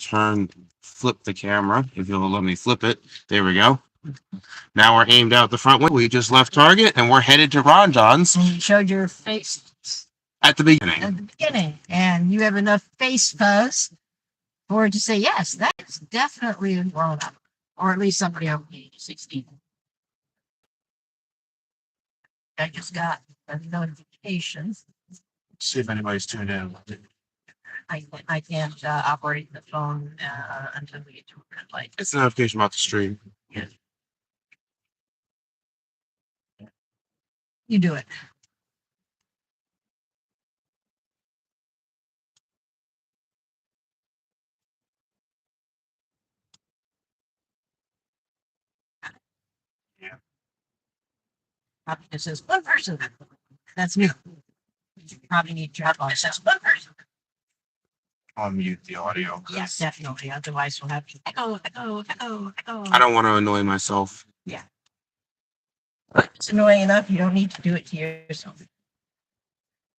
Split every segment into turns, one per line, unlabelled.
flip the camera, if you'll let me flip it. There we go. Now we're aimed out the front way. We just left Target and we're headed to Ron John's.
And you showed your face
at the beginning.
At the beginning, and you have enough face fuzz for it to say, yes, that's definitely a grown up, or at least somebody over the age of 16. I just got a notification.
See if anybody's tuned in.
I can't operate the phone until we get to a red light.
It's a notification about the stream.
Yes. You do it.
Yeah.
It says one person. That's me. You probably need to drop on. It says one person.
I'll mute the audio.
Yes, definitely. Otherwise, we'll have to echo.
I don't want to annoy myself.
Yeah. But it's annoying enough. You don't need to do it to yourself.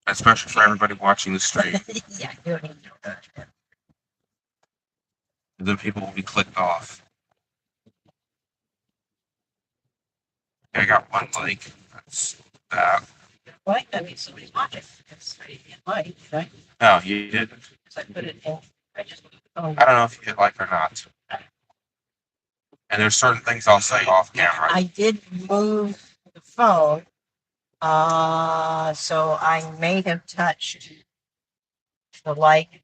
Especially for everybody watching the stream.
Yeah, you don't need to do it.
Then people will be clicked off. I got one like. That's that.
What? I mean, somebody's watching. That's right. Right?
Oh, you did.
I put it in. I
don't know if you hit like or not. And there's certain things I'll say off camera.
I did move the phone, so I may have touched the like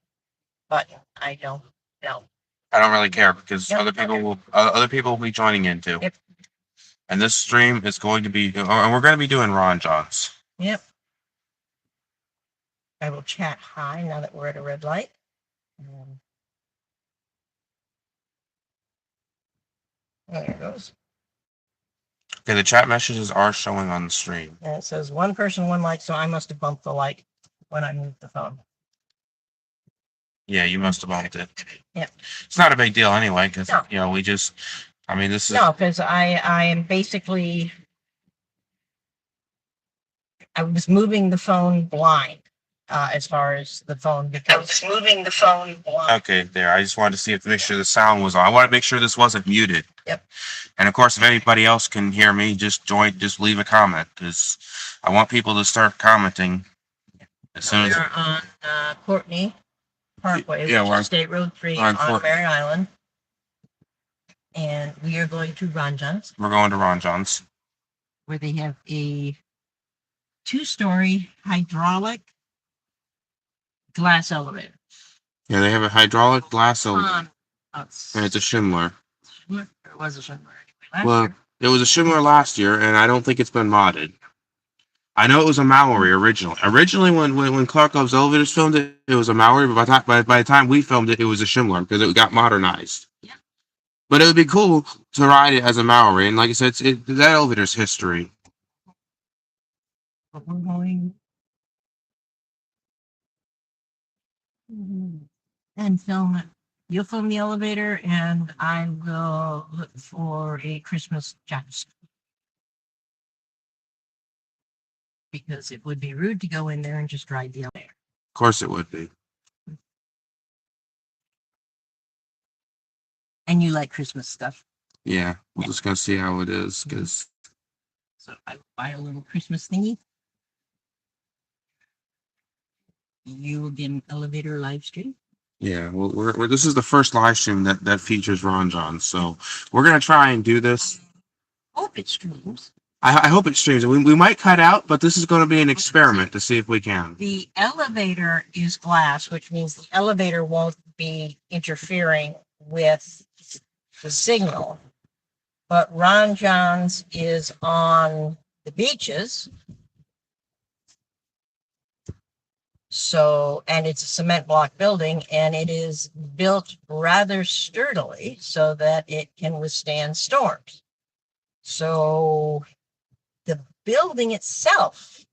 button. I don't know.
I don't really care because other people will be joining in too.
Yep.
And this stream is going to be, and we're going to be doing Ron John's.
Yep. I will chat hi now that we're at a red light. There it goes.
Okay, the chat messages are showing on the stream.
And it says one person, one like, so I must have bumped the like when I moved the phone.
Yeah, you must have bumped it.
Yep.
It's not a big deal anyway, because,
No.
we just, this is...
No, because I am basically, I was moving the phone blind. As far as the phone, because I was moving the phone blind.
Okay, there. I just wanted to see make sure the sound was on. I wanted to make sure this wasn't muted.
Yep.
And of course, if anybody else can hear me, just leave a comment, because I want people to start commenting as soon as...
We're on Courtney Parkway,
Yeah,
which
we're
is State Road 3
on
on Mary Island. And we are going to Ron John's.
We're going to Ron John's.
Where they have a 2-story hydraulic glass elevator.
Yeah, they have a hydraulic glass elevator.
And
it's a Schindler.
It was a Schindler anyway.
Well, it was a Schindler last year, and I don't think it's been modded. I know it was a Maori originally. Originally, when Clark Love's Elevators filmed it, it was a Maori, but by the time we filmed it, it was a Schindler because it got modernized.
Yeah.
But it would be cool to ride it as a Maori, and like I said, that elevator's history.
But we're going and film it. You'll film the elevator, and I will look for a Christmas jacket. Because it would be rude to go in there and just ride the elevator.
Of course it would be.
And you like Christmas stuff.
Yeah, we're just going to see how it is, because...
So I buy a little Christmas thingy. You will get an elevator live stream.
Yeah, well, this is the first live stream that features Ron John, so we're going to try and do this.
Hope it streams.
I hope it streams. We might cut out, but this is going to be an experiment to see if we can.
The elevator is glass, which means the elevator won't be interfering with the signal. But Ron John's is on the beaches. So, and it's a cement block building, and it is built rather sturdily so that it can withstand storms. So the building itself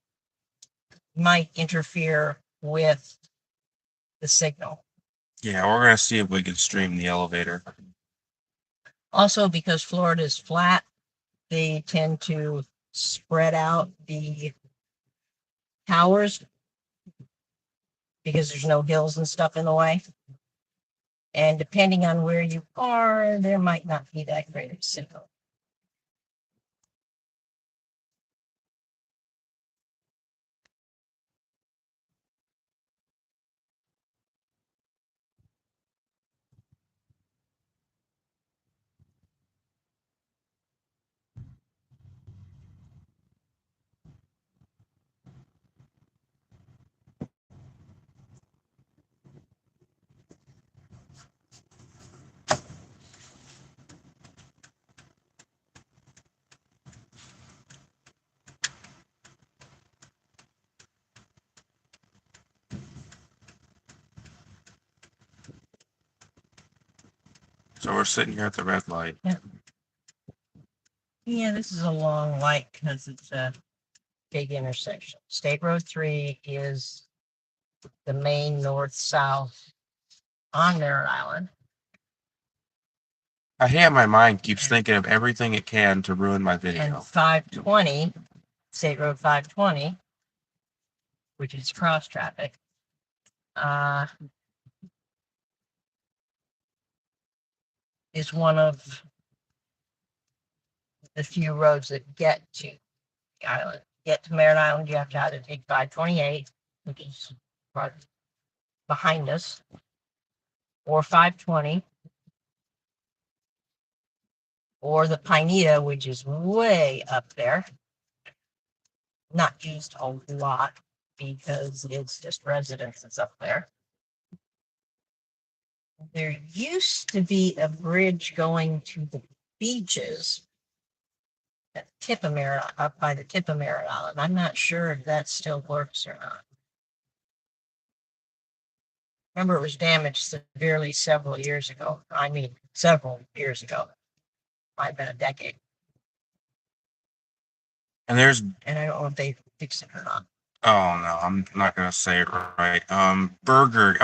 might interfere with the signal.
Yeah, we're going to see if we can stream the elevator.
Also, because Florida is flat, they tend to spread out the towers because there's no hills and stuff in the way. And depending on where you are, there might not be that great of a signal.
So we're sitting here at the red light.
Yeah, this is a long light because it's a big intersection. State Road 3 is the main north-south on Merritt Island.
I hate my mind keeps thinking of everything it can to ruin my
And
video.
520, State Road 520, which is cross traffic, is one of the few roads that get to the island. Get to Merritt Island, you have to either take 528, which is right behind us, or 520, or the Pineda, which is way up there. Not used a lot because it's just residences up there. There used to be a bridge going to the beaches at tip of Merritt, up by the tip of Merritt Island. I'm not sure if that still works or not. Remember, it was damaged severely several years ago. I mean, several years ago. Might have been a decade.
And there's,
And I don't know if they fixed it or not.
oh no, I'm not gonna say it right. Burger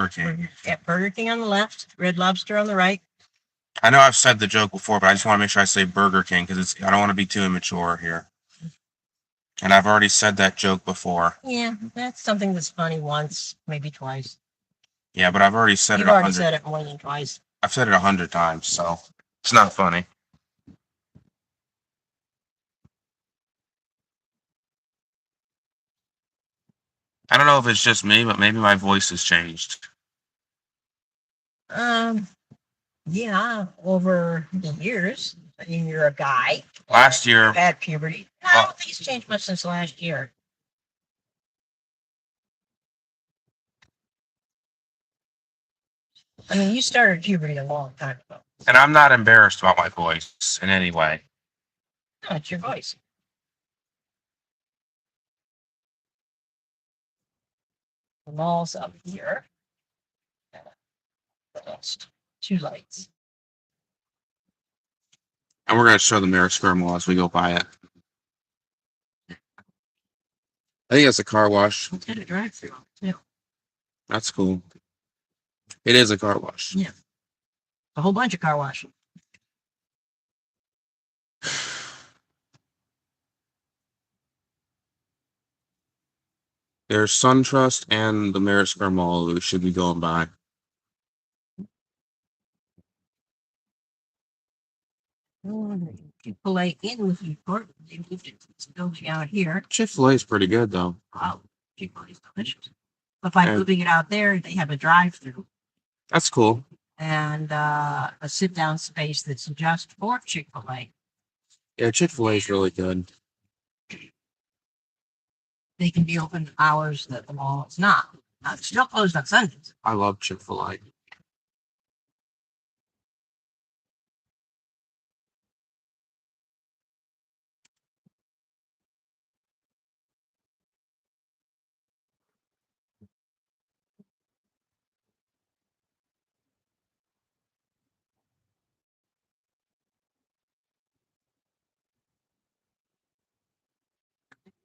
King.
Yeah, Burger King on the left, Red Lobster on the right.
I know I've said the joke before, but I just want to make sure I say Burger King because I don't want to be too immature here. And I've already said that joke before.
Yeah, that's something that's funny once, maybe twice.
Yeah, but I've already said
You've
it
already
100.
said it more than twice.
I've said it 100 times, so it's not funny. I don't know if it's just me, but maybe my voice has changed.
Yeah, over the years. I mean, you're a guy.
Last year,
You've had puberty. I don't think it's changed much since last year. I mean, you started puberty a long time ago.
and I'm not embarrassed about my voice in any way.
No, it's your voice. The mall's up here. That's 2 lights.
And we're going to show the Merritt Square Mall as we go by it. I think that's a car wash.
It's got a drive-through too.
That's cool. It is a car wash.
Yeah. A whole bunch of car washes.
There's SunTrust and the Merritt Square Mall that we should be going by.
Chick-fil-A in with Newport. They moved it to this building out here.
Chick-fil-A is pretty good, though.
Wow, Chick-fil-A is delicious. But by
And-
moving it out there, they have a drive-through
That's cool.
and a sit-down space that's just for Chick-fil-A.
Yeah, Chick-fil-A is really good.
They can be open hours that the mall is not. It's still closed on Sundays.
I love Chick-fil-A.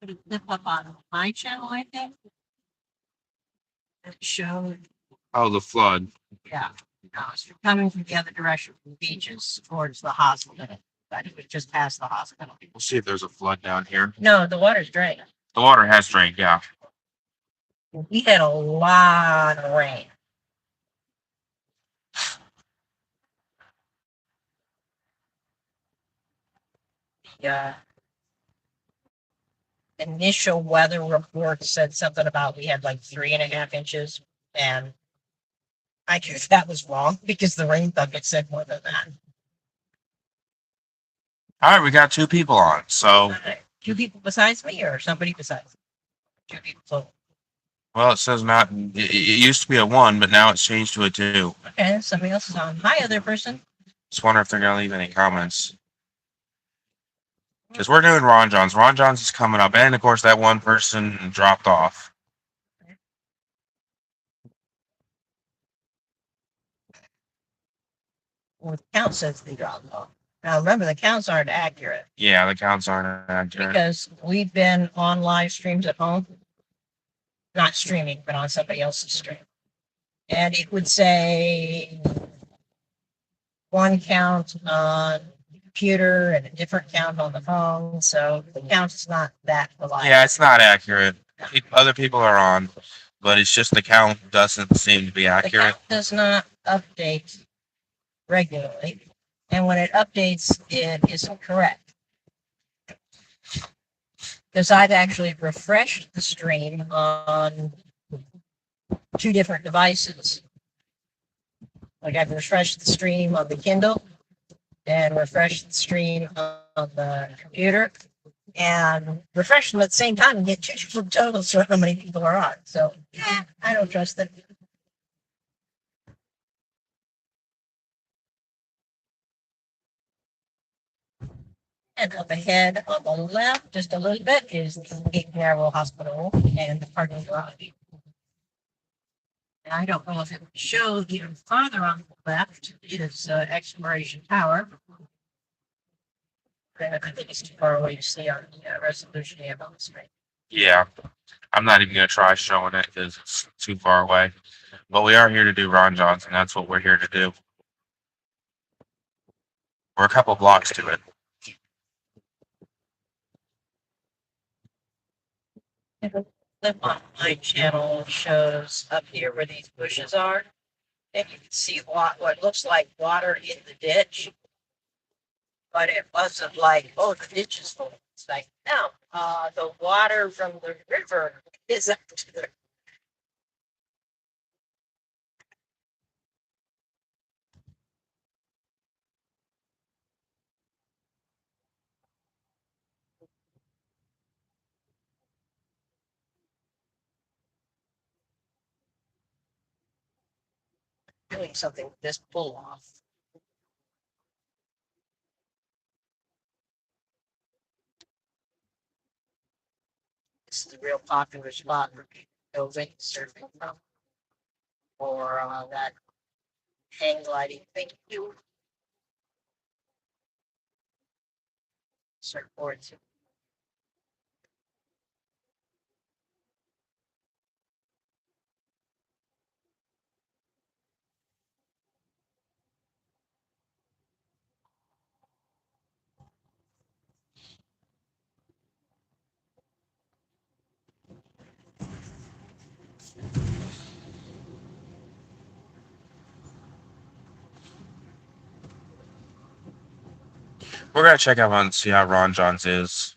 Put a clip up on my channel, I think. That showed,
Oh, the flood.
yeah, so you're coming from the other direction from the beaches towards the hospital. But it was just past the hospital.
We'll see if there's a flood down here.
No, the water's drained.
The water has drained, yeah.
We had a lot of rain. uh, initial weather report said something about we had like 3.5 inches, and I guess that was wrong because the rain bucket said more than that.
All right, we got 2 people on. So,
2 people besides me, or somebody besides me? 2 people total.
well, it says not. It used to be a 1, but now it's changed to a 2.
Okay, somebody else is on. Hi, other person.
Just wonder if they're gonna leave any comments. Because we're doing Ron Johns. Ron Johns is coming up, and of course that one person dropped off.
Well, the count says they dropped off. Now remember, the counts aren't accurate
Yeah, the counts aren't accurate.
because we've been on live streams at home, not streaming, but on somebody else's stream, and it would say one count on the computer and a different count on the phone. So the count is not that reliable.
Yeah, it's not accurate. Other people are on, but it's just the count doesn't seem to be
The
accurate.
count does not update regularly, and when it updates, it isn't correct. Because I've actually refreshed the stream on 2 different devices. Like I've refreshed the stream on the Kindle and refreshed the stream on the computer, and refresh them at the same time and get 2 different totals for how many people are on. So I don't trust it. And up ahead on the left, just a little bit, is the Cape Canaveral Hospital and the parking garage. And I don't know if it would show even farther on the left is Exploration Tower. I think it's too far away to see on the resolution you have on the screen.
Yeah, I'm not even gonna try showing it because it's too far away. But we are here to do Ron Johns, and that's what we're here to do. We're a couple blocks to it.
The clip on my channel shows up here where these bushes are, and you can see what looks like water in the ditch. But it wasn't like, oh, the ditch is full. It's like, no, the water from the river is up to the. Doing something with this pull off. This is a real popular spot for people going surfing from, or that hang gliding thing you surfboards.
We're gonna check out and see how Ron Johns is,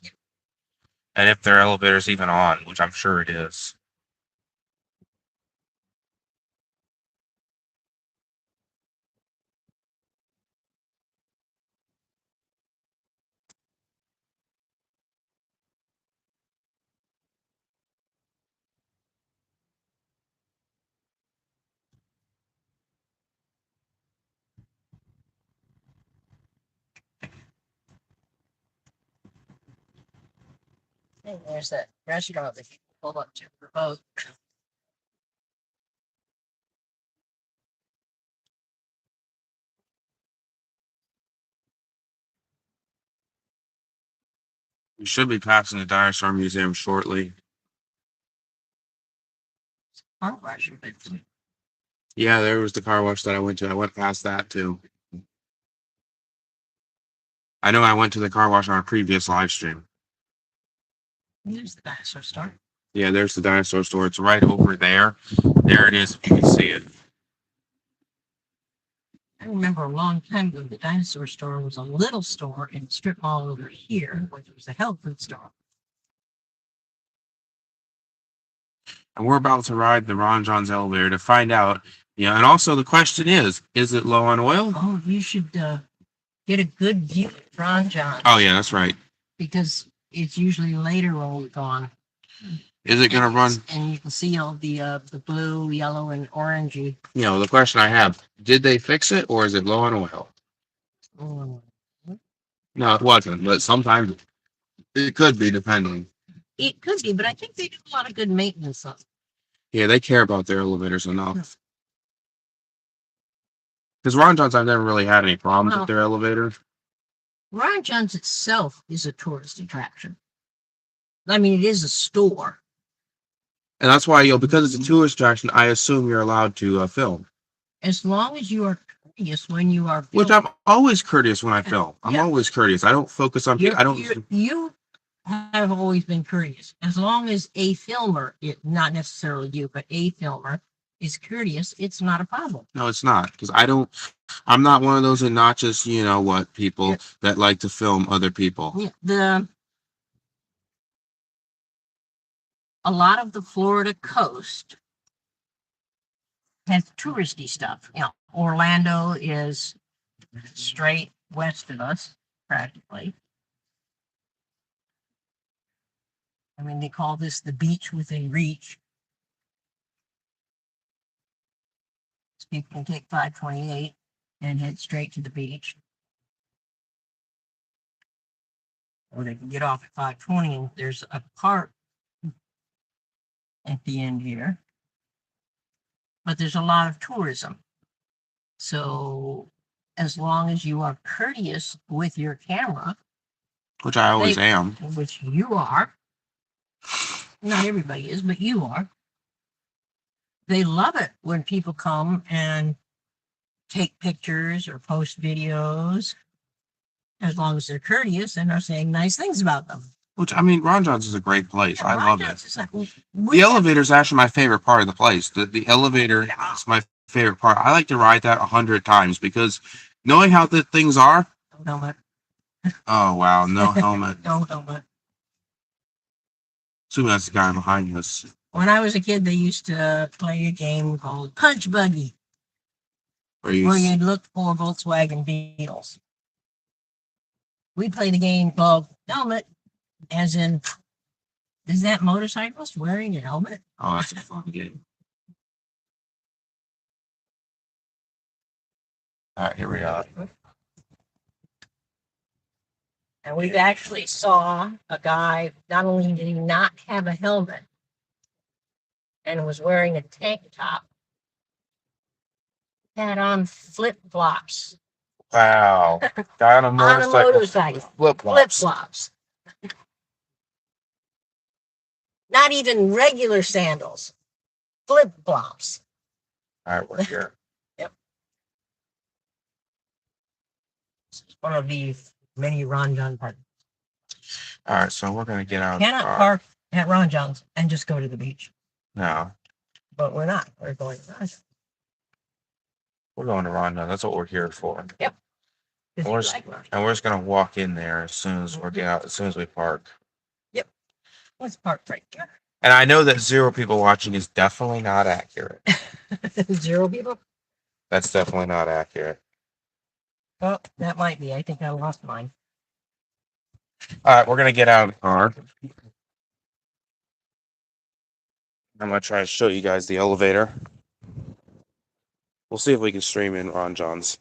and if their elevator's even on, which I'm sure it is.
And there's that restaurant that you can pull up to for boat.
We should be passing the Dinosaur Museum shortly.
Car wash, but
Yeah, there was the car wash that I went to. I went past that too. I know I went to the car wash on a previous live stream.
there's the dinosaur store.
Yeah, there's the dinosaur store. It's right over there. There it is, if you can see it.
I remember a long time ago, the dinosaur store was a little store in a strip mall over here, which was a health food store.
And we're about to ride the Ron John's elevator to find out. Yeah, and also the question is it low on oil?
Oh, you should get a good view of Ron John
Oh yeah, that's right.
because it's usually later when we're gone.
Is it gonna run?
And you can see all the blue, yellow, and orangey.
The question I have: did they fix it, or is it low on oil?
Mm.
No, it wasn't. But sometimes it could be, depending.
It could be, but I think they do a lot of good maintenance on it.
Yeah, they care about their elevators enough. Because Ron John's, I've never really had any problems with their elevator.
Ron John's itself is a tourist attraction. I mean, it is a store.
And that's why, because it's a tourist attraction, I assume you're allowed to film.
As long as you are courteous when you are
Which
filming.
I'm always courteous when I film. I'm always courteous. I don't focus on. I don't.
You have always been courteous. As long as a filmer, not necessarily you, but a filmer is courteous, it's not a problem.
No, it's not, because I'm not one of those obnoxious, people that like to film other people.
Yeah, a lot of the Florida coast has touristy stuff. Orlando is straight west of us, practically. I mean, they call this the beach within reach. So people can take 528 and head straight to the beach. Or they can get off at 520 and there's a park at the end here. But there's a lot of tourism. So as long as you are courteous with your camera,
Which I always am.
Which you are. Not everybody is, but you are. They love it when people come and take pictures or post videos, as long as they're courteous and are saying nice things about them.
Which, I mean, Ron John's is a great place. I love it. The
The
elevator is actually my favorite part of the place. The elevator is my favorite part. I like to ride that 100 times because knowing how the things are.
No helmet.
Oh, wow. No helmet.
No helmet.
Assuming that's the guy behind us.
When I was a kid, they used to play a game called Punch Buggy, where you'd look for Volkswagen Beetles. We played a game called Helmet, as in, is that motorcyclist wearing a helmet?
Oh, that's a fun game. All right, here we are.
And we've actually saw a guy, not only did he not have a helmet and was wearing a tank top, had on flip-flops.
Wow. Guy on a motorcycle.
Flip-flops. Not even regular sandals. Flip-flops.
All right, we're here.
Yep. This is one of the many Ron John parks.
All right, so we're going to get out.
Cannot park at Ron John's and just go to the beach.
No.
But we're not. We're going to Ron John's.
We're going to Ron John. That's what we're here for.
Yep.
And we're just going to walk in there as soon as we get out, as soon as we park.
Yep. Let's park right here.
And I know that 0 people watching is definitely not accurate.
0 people?
That's definitely not accurate.
Well, that might be. I think I lost mine.
All right, we're going to get out of the car. I'm going to try to show you guys the elevator. We'll see if we can stream in Ron John's.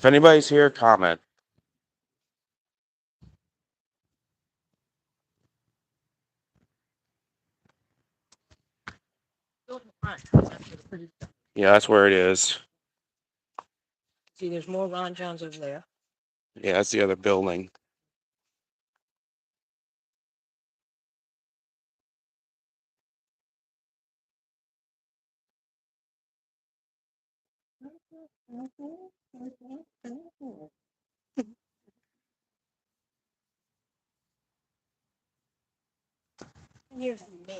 If anybody's here, comment. Yeah, that's where it is.
See, there's more Ron Johns over there.
Yeah, that's the other building.
Here's me.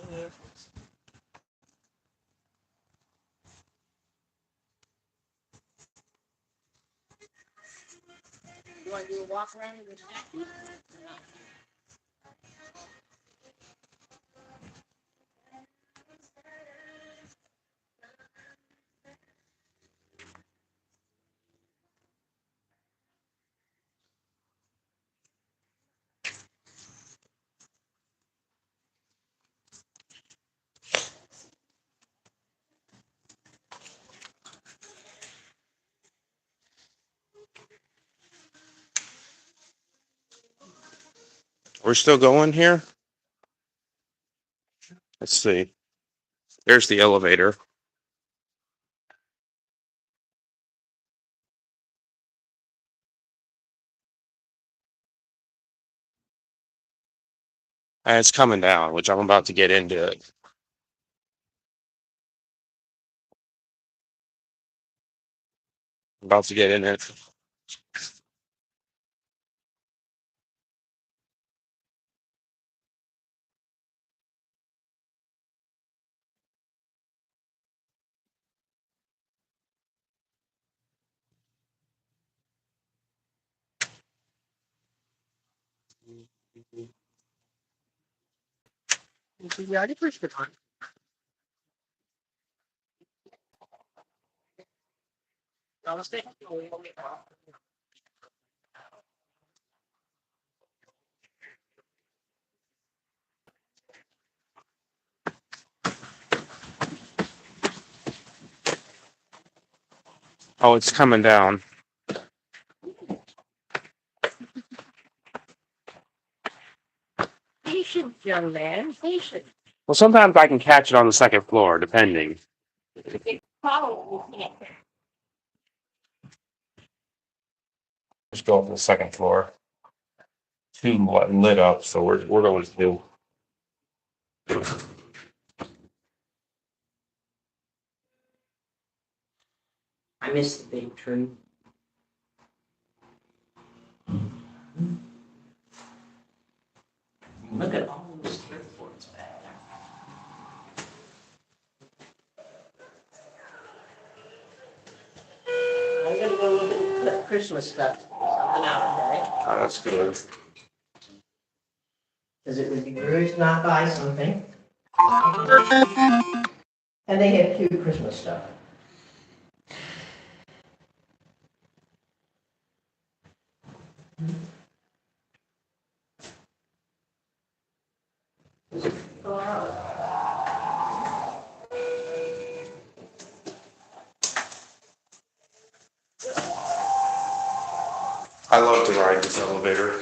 You want to do a walk around with the statue?
We're still going here? Let's see. There's the elevator. And it's coming down, which I'm about to get into it. About to get in it.
You already pushed it on.
Oh, it's coming down.
Patience, young man, patience.
Well, sometimes I can catch it on the second floor, depending.
Probably can't.
Just go up to the second floor. Two lit up, so we're going to do.
I miss the big tree. Look at all those surfboards back there. I'm gonna go look at the Christmas stuff, something out, okay?
Oh, that's good.
Because it would be rude to not buy something. And they have cute Christmas stuff.
I love to ride this elevator.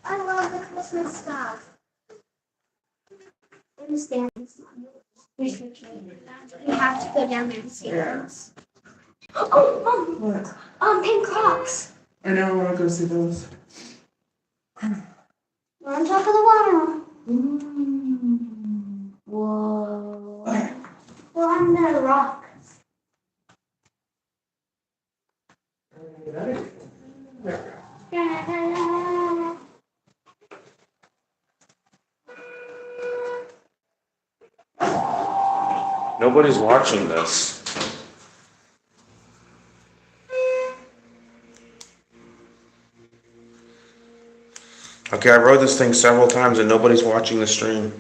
I love the Christmas stuff. Understand this one. We have to go down there and see those. Pink Crocs.
I know, I want to go see those.
We're on top of the water. Whoa. We're on the rock.
Nobody's watching this. Okay, I rode this thing several times and nobody's watching the stream.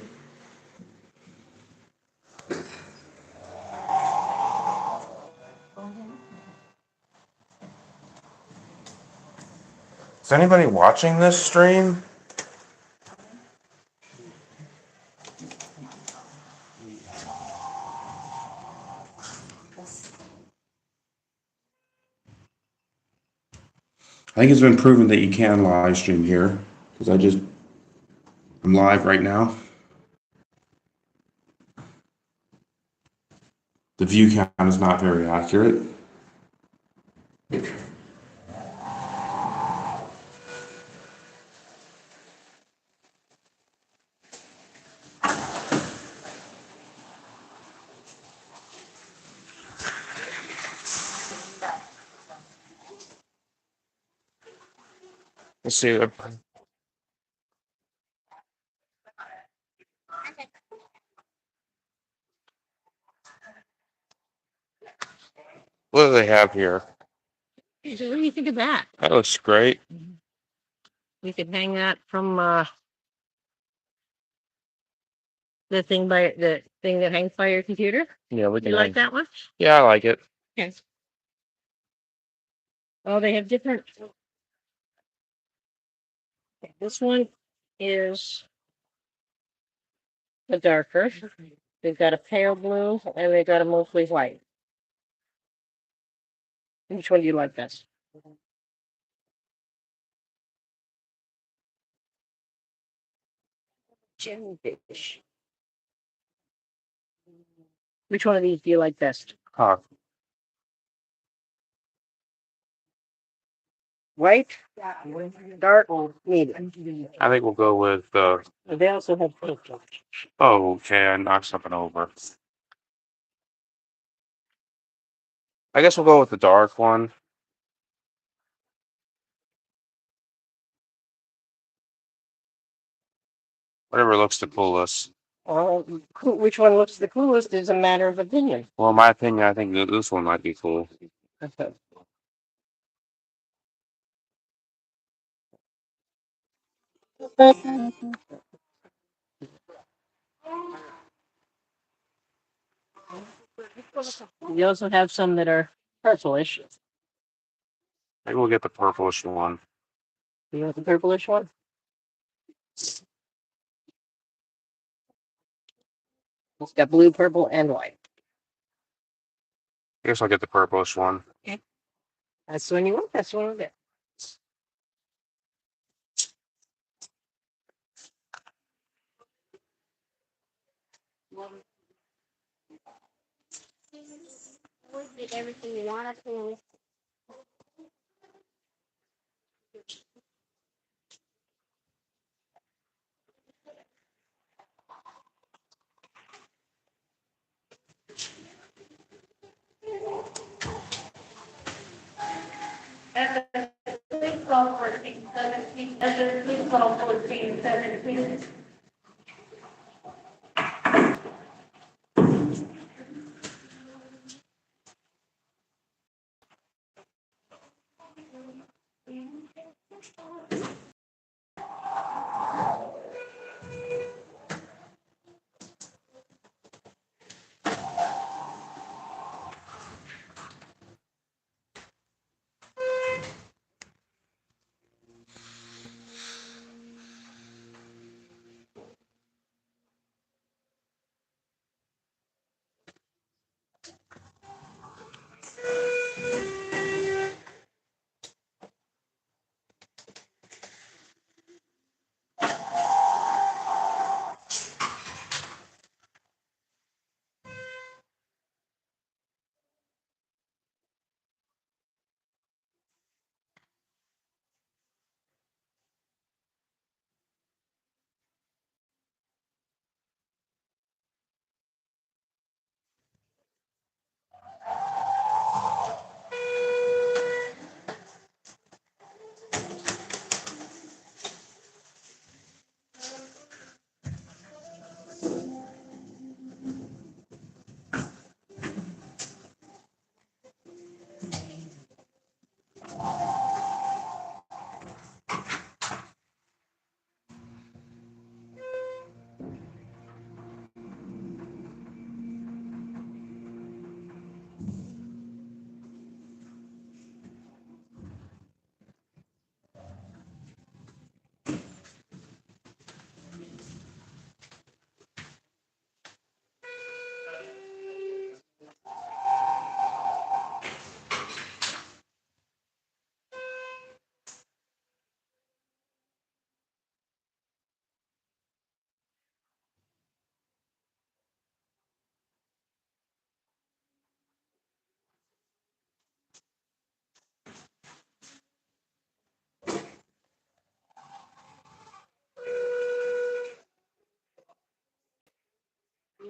Is anybody watching this stream? I think it's been proven that you can live stream here because I'm live right now. The view count is not very accurate. Let's see. What do they have here?
So what do you think of that?
That looks great.
We could hang that from the thing that hangs by your computer.
Yeah, we can.
You like that one?
Yeah, I like it.
Okay. Oh, they have different. Okay, this one is the darker. They've got a pale blue and they've got a mostly white. Which one do you like best? Jellyfish. Which one of these do you like best? White, dark, medium.
I think we'll go with
They also have purple.
oh, okay, I knocked something over. I guess we'll go with the dark one. Whatever looks the coolest.
Which one looks the coolest is a matter of opinion.
Well, in my opinion, I think this one might be cool.
Okay. You also have some that are purplish.
Maybe we'll get the purplish one.
You want the purplish one? It's got blue, purple, and white.
I guess I'll get the purplish one.
That's the one you want. That's the one we'll get.
We did everything you wanted to. Please call 1417. Please call 1417.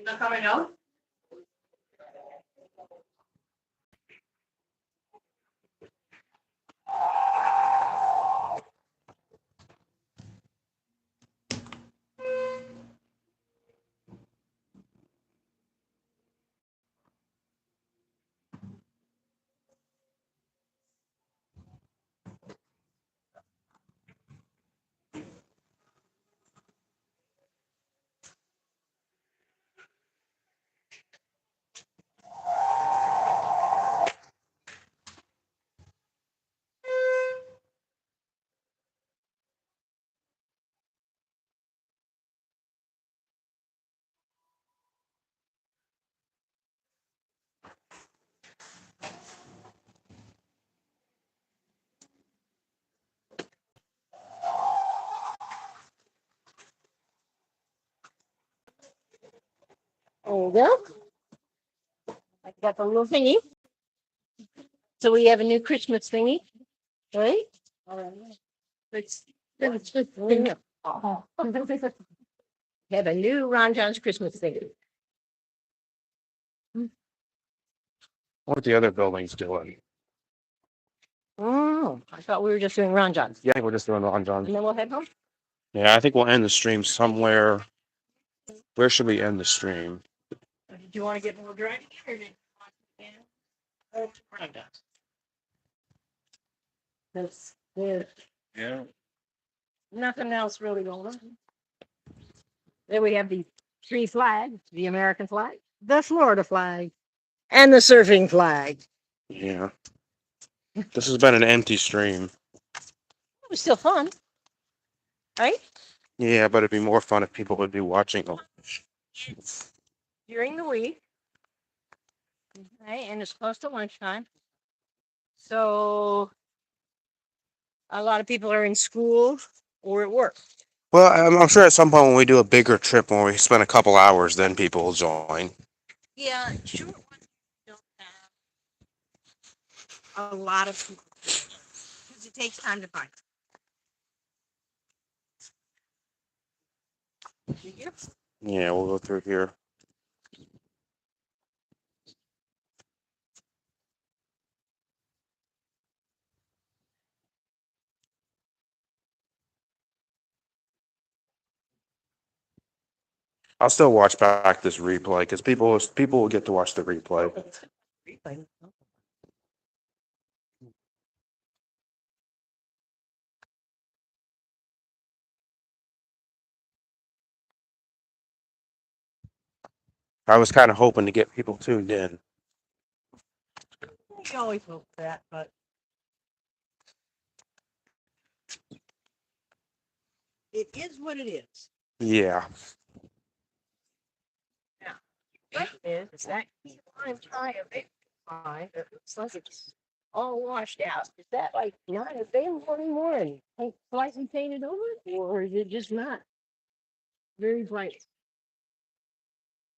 Not coming out? There you go. I got the little thingy. So we have a new Christmas thingy, right? It's we have a new Ron John's Christmas thingy.
What the other buildings doing?
Oh, I thought we were just doing Ron John's.
Yeah, we're just doing Ron John.
And then we'll head home.
Yeah, I think we'll end the stream somewhere. Where should we end the stream?
Do you want to get more driving or did you want to Ron John's? There's
Yeah.
nothing else really going on. Then we have the three flags, the American flag, the Florida flag, and the surfing flag.
Yeah. This has been an empty stream.
It was still fun, right?
Yeah, but it'd be more fun if people would be watching them.
It's during the week, right? And it's close to lunchtime. So a lot of people are in school or at work.
Well, I'm sure at some point when we do a bigger trip, when we spend a couple hours, then people will join.
Yeah, sure. Don't have a lot of people because it takes time to find. Yep.
Yeah, we'll go through here. I'll still watch back this replay because people will get to watch the replay. I was kind of hoping to get people tuned in.
You always hope that, but it is what it is.
Yeah.
What is that key lime tie available? It looks like it's all washed out. Is that like not available anymore and slightly painted over it? Or is it just not very bright?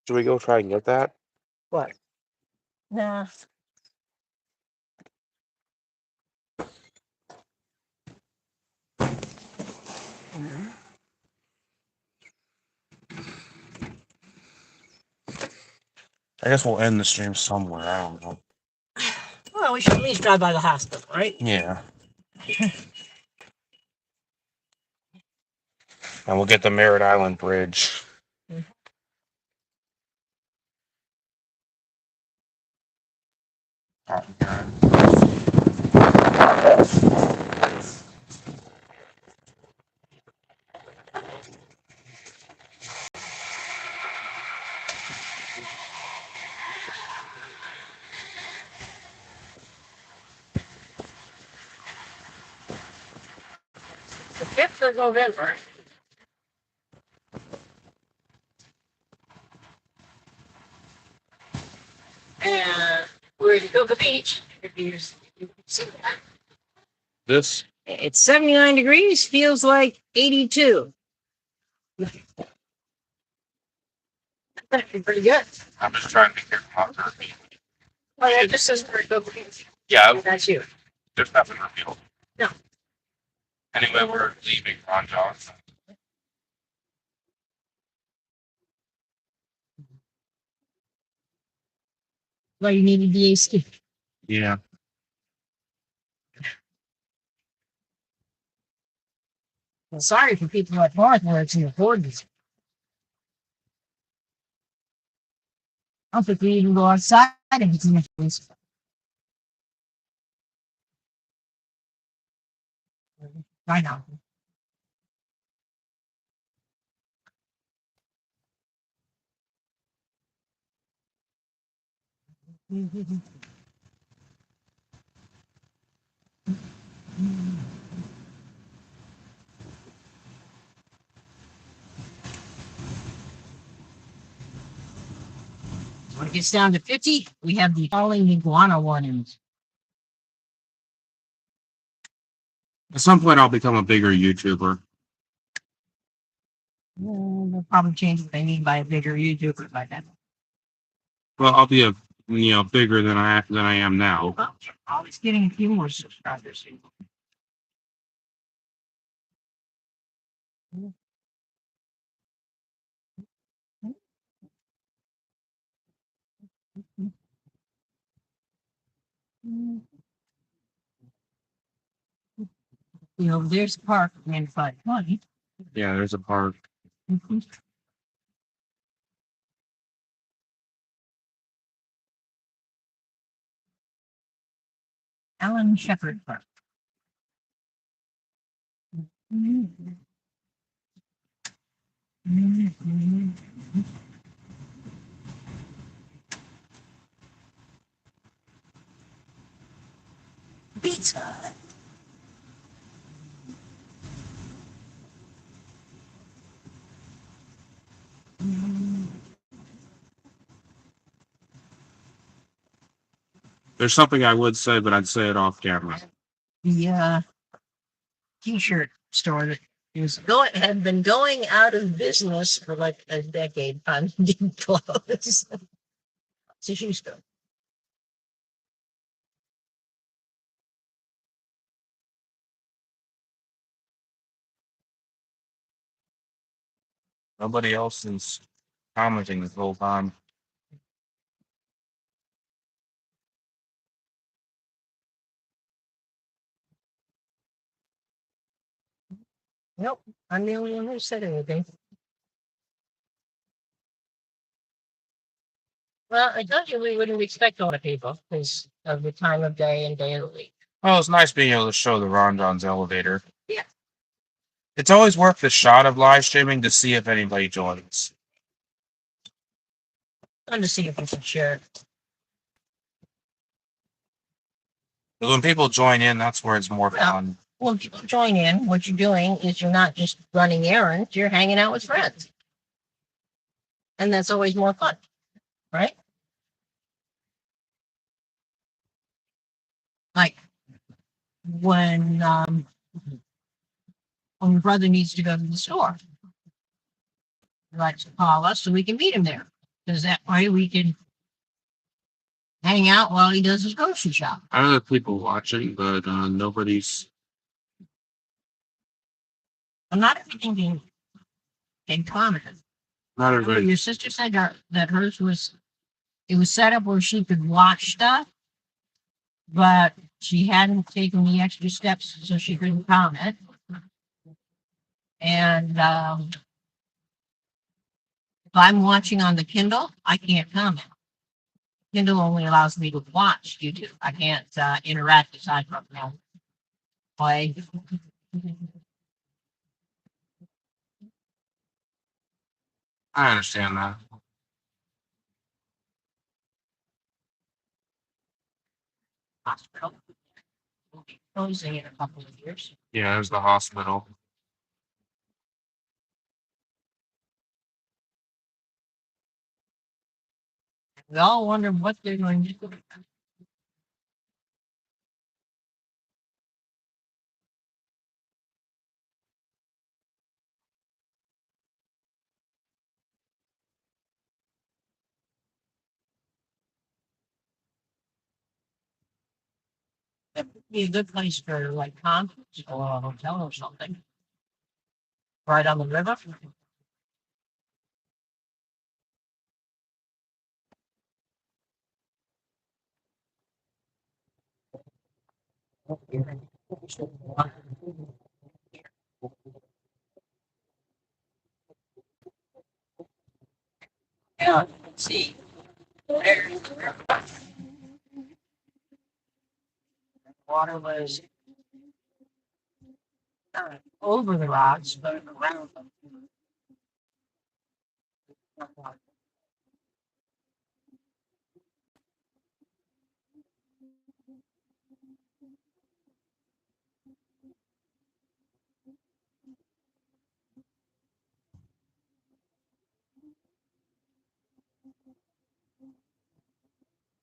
Should we go try and get that?
What? Nah.
I guess we'll end the stream somewhere. I don't know.
Well, we should at least drive by the hospital, right?
Yeah. And we'll get the Merritt Island Bridge. Oh, God.
The 5th of November. And we're at Cocoa Beach. If you can see that.
This?
It's 79 degrees, feels like 82. That's actually pretty good.
I'm just trying to get hot.
Oh, yeah, just says we're at Cocoa Beach.
Yeah,
That's you.
there's nothing revealed.
No.
Anyway, we're leaving Ron John's.
Well, you needed the AC.
Yeah.
Well, sorry for people like Mark where it's in the 40s. I don't think we even go outside and it's in the 40s. I know. When it gets down to 50, we have the falling iguana warnings.
At some point, I'll become a bigger YouTuber.
They'll probably change what they mean by a bigger YouTuber by then.
Well, I'll be bigger than I am now.
Well, always getting a few more subscribers. You know, there's a park in 520.
Yeah, there's a park.
Alan Shepherd Park. Pizza.
There's something I would say, but I'd say it off camera.
The t-shirt store that had been going out of business for like a decade finally did close. It's a shoe store.
Nobody else is commenting this whole time.
Nope, I'm the only one who said anything. Well, I told you we wouldn't expect a lot of people because of the time of day and day of the week.
Well, it's nice being able to show the Ron John's elevator.
Yeah.
It's always worth the shot of live streaming to see if anybody joins.
Fun to see if we can share.
But when people join in, that's where it's more fun.
Well, if you join in, what you're doing is you're not just running errands, you're hanging out with friends. And that's always more fun, right? Like when your brother needs to go to the store, he likes to call us so we can meet him there. Because that way we can hang out while he does his grocery shop.
I know there are people watching, but nobody's.
Well, not everything can comment.
Not everybody.
Your sister said that hers was, it was set up where she could watch stuff, but she hadn't taken the extra steps so she couldn't comment. And if I'm watching on the Kindle, I can't comment. Kindle only allows me to watch YouTube. I can't interact aside from play.
I understand that.
Hospital will be closing in a couple of years.
Yeah, there's the hospital.
We all wonder what they're going to do. It would be a good place for like concerts or a hotel or something. Right on the river. Yeah, you can see there's water was not over the rocks, but around them.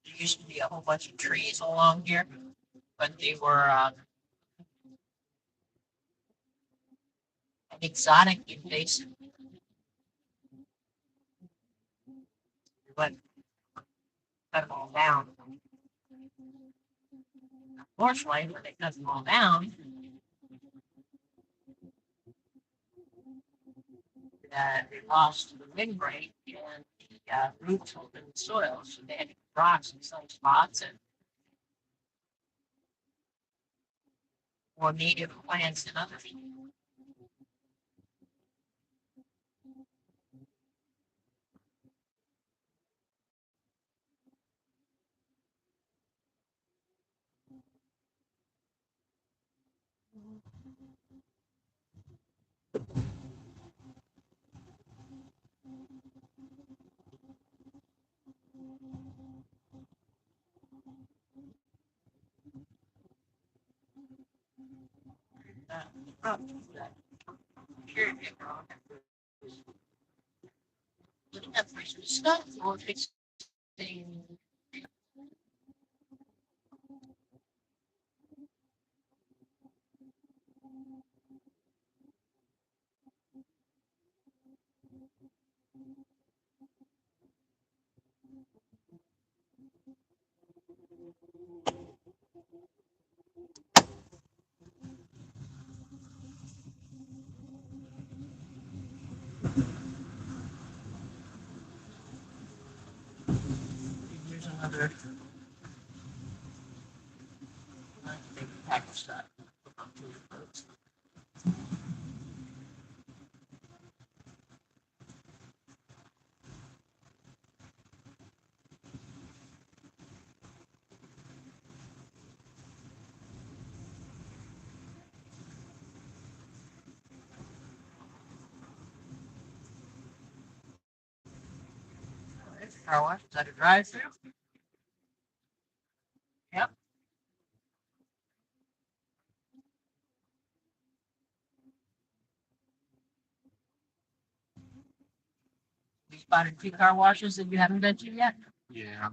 There used to be a whole bunch of trees along here, but they were exotic invasive. But cut them all down. Unfortunately, when they cut them all down, they lost the wind break and the roots open the soil, so they had to put rocks in some spots and more native plants than others. Looking up for some stuff or fixing. Here's another big pack of stuff. There's a car wash. Is that a drive-through? Yep. We spotted 2 car washes that you haven't been to yet.
Yeah.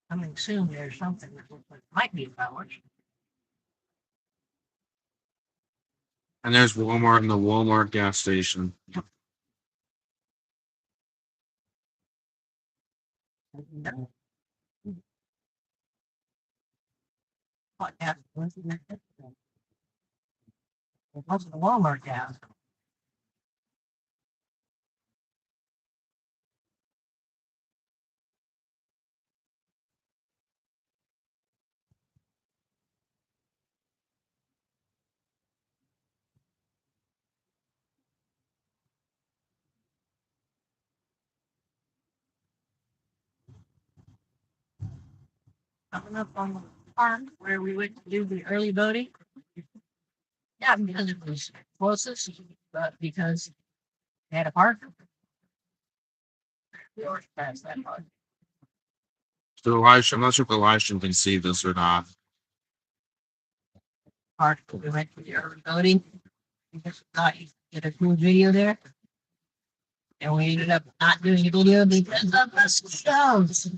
Coming soon, there's something that looks like it might be a car wash.
And there's Walmart and the Walmart gas station.
What gas? What's the Walmart gas? Coming up on the park where we went to do the early voting. Not because it was closest, but because they had a park. We already passed that park.
So Elisha, I'm not sure if Elisha can see this or not.
Park we went to the early voting. We just thought you could get a cool video there. And we ended up not doing a video because of the stones.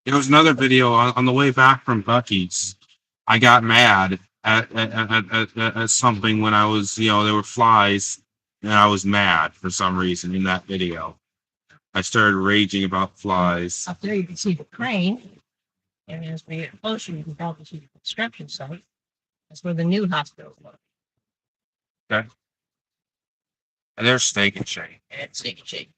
There was another video on the way back from Bucky's. I got mad at something when I was, there were flies, and I was mad for some reason in that video. I started raging about flies.
Up there you can see the crane. And as we get closer, you can probably see the construction site. That's where the new hospital was.
And there's Steak and Shake.
And Steak and Shake.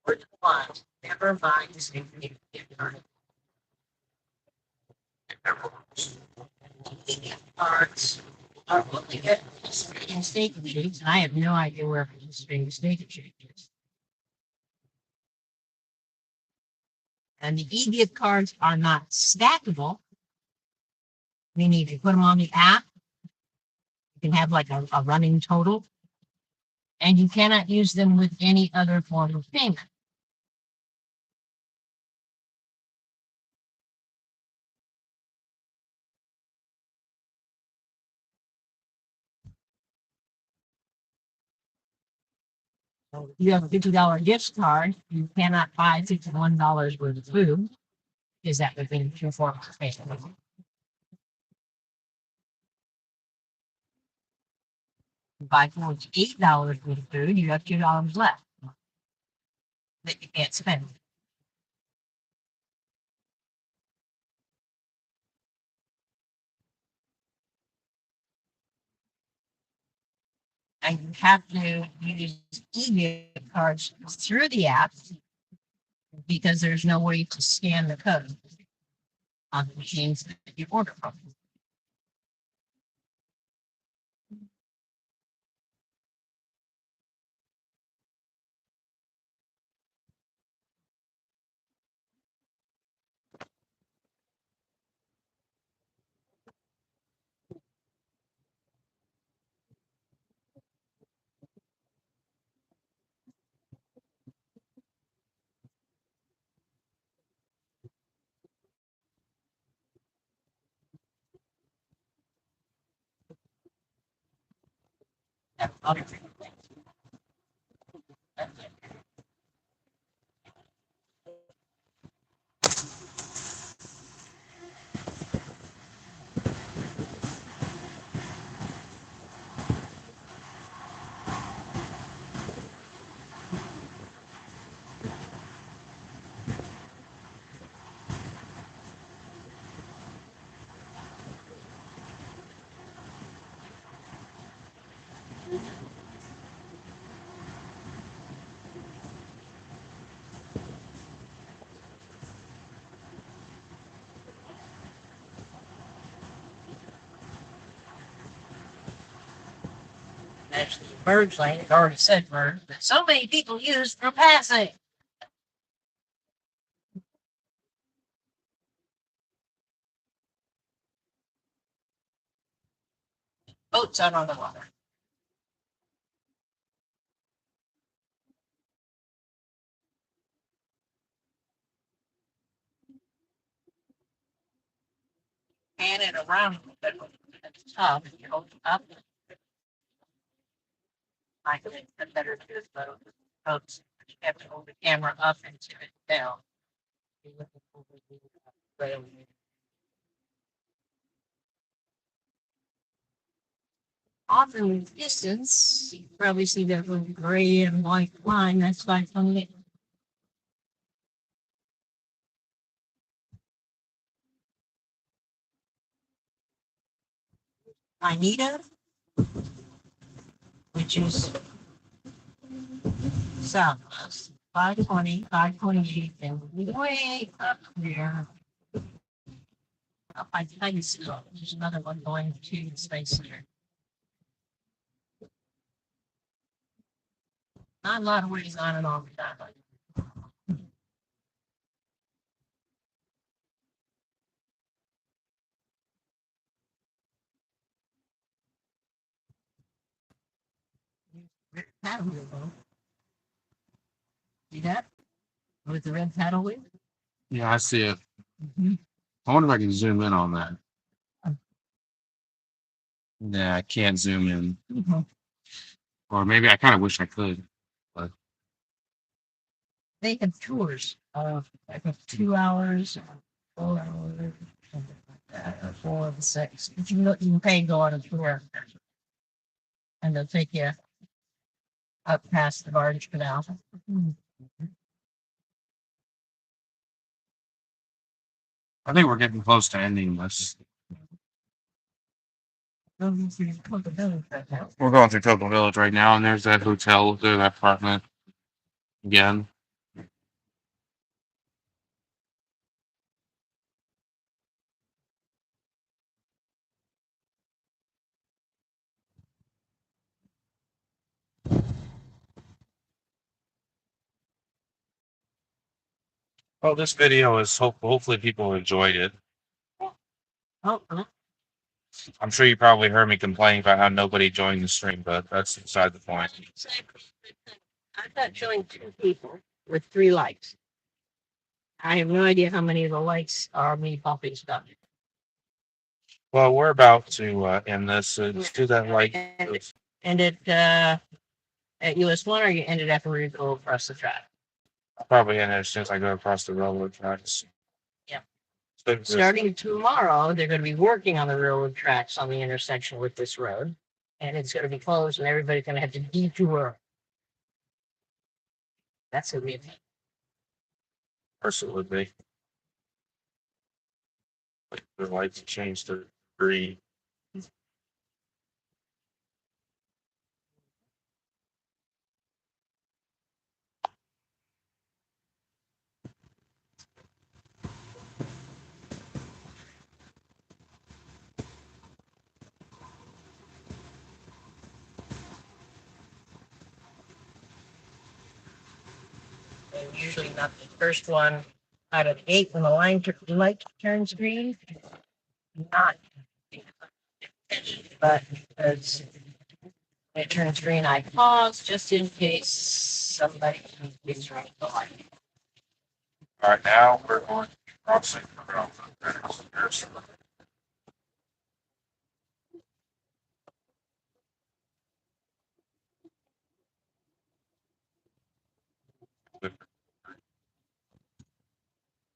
Where's the line? Never mind. Steak and Shake. Cards are looking at and Steak and Shakes. I have no idea where Steak and Shake is. And the e-gift cards are not stackable. Meaning if you put them on the app, you can have like a running total. And you cannot use them with any other form of payment. So if you have a $50 gift card, you cannot buy $51 worth of food. Is that within two forms of payment? Buy $48 worth of food, you have $2 left that you can't spend. And you have to use e-gift cards through the app because there's no way to scan the code on the machines that you order from. That's other things. Actually, Bird's Lane, it already said Bird, but so many people use for passing. Boats out on the water. Pan it around at the top, and you hold it up. I think the better to do both. Boats, you have to hold the camera up and tip it down. Off in the distance, you can probably see that little gray and white line. That's like from the Anita, which is southwest, 520, 528, and way up there. Up by Titusville, there's another one going to the Space Center. Not a lot of ways on and off that. Paddle wheel, though. See that? With the red paddle wheel?
Yeah, I see it.
Mhm.
I wonder if I can zoom in on that. Yeah, I can't zoom in.
Mhm.
Or maybe I kind of wish I could.
They have tours of like 2 hours, 4 hours, something like that, or 4 of the 6. But you can pay to go on a tour. And they'll take you up past the Barge Canal.
I think we're getting close to ending this. We're going through Toco Village right now, and there's that hotel, there's that apartment again. Well, this video is hopefully people enjoyed it.
Oh,
I'm sure you probably heard me complaining about how nobody joined the stream, but that's beside the point.
I've got showing 2 people with 3 likes. I have no idea how many of the likes are me puppies got.
Well, we're about to end this. Let's do that like.
And it at US1, or you ended after we go across the track?
I'll probably end it as soon as I go across the railroad tracks.
Yeah.
So,
Starting tomorrow, they're going to be working on the railroad tracks on the intersection with this road, and it's going to be closed, and everybody's going to have to detour. That's going to be a pain.
course it would be. Like the lights changed to green.
And usually not the first one out of 8 when the light turns green. Not. But as it turns green, I pause just in case somebody gets running the light.
All right, now we're going crossing the railroad tracks.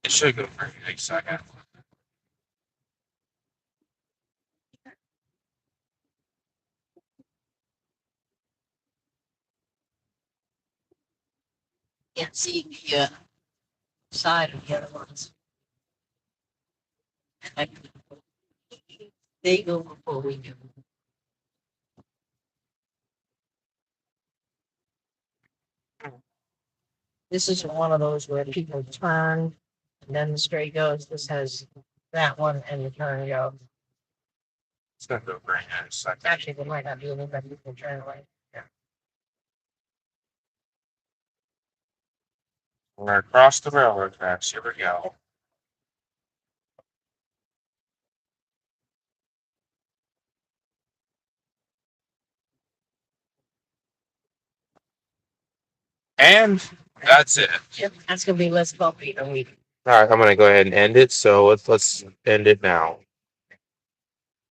It should go for a second.
Can't see the side of the other ones. They go before we do. This isn't one of those where people turn and then the straight goes. This has that one and the turn go.
It's gonna go green in a second.
Actually, they might not do it, but you can turn away.
We're across the railroad tracks. Here we go. And that's it.
Yep, that's gonna be less bumpy than we.
All right, I'm gonna go ahead and end it. So let's end it now.